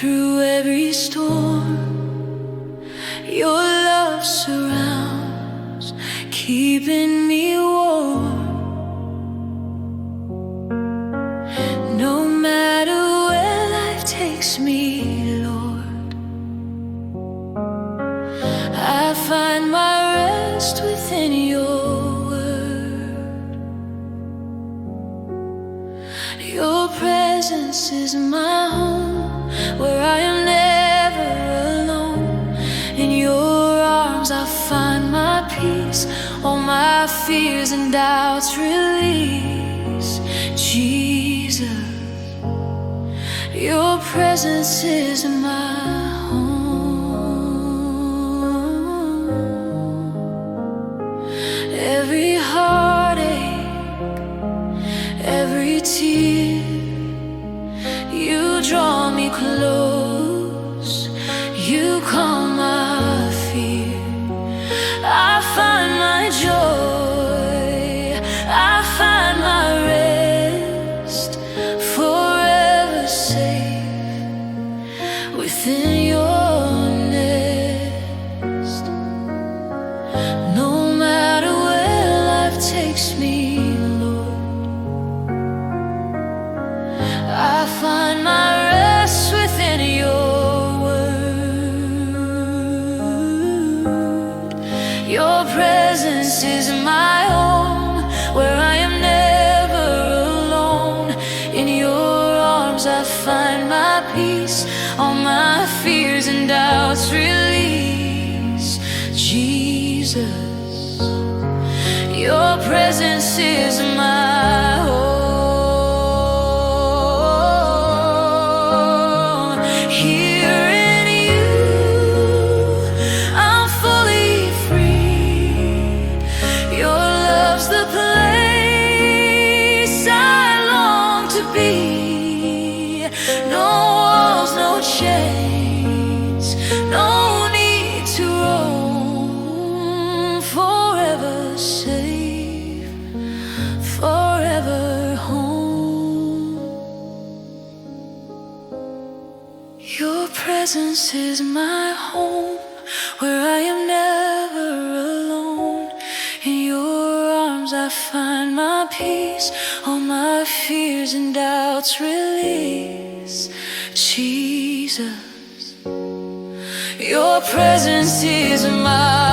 Through every storm, your love surrounds, keeping me warm. No matter where life takes me, Lord, I find my rest within your word. Your presence is my home, where I am never alone. In your arms I find my peace, all my fears and doubts release. Jesus, your presence is my home. Every heartache, every tear, you draw me close, you calm my fear. I find my joy, I find my rest, forever safe within your nest. No matter where life takes me, I find my rest within your word. Your presence is my home, where I am never alone. In your arms I find my peace, all my fears and doubts release. Jesus, your presence is my home. The place I long to be. No walls, no chains, no need to roam. Forever safe, forever home. Your presence is my home, where I am never alone. In your arms I find my peace, all my fears and doubts release. Jesus, your presence is my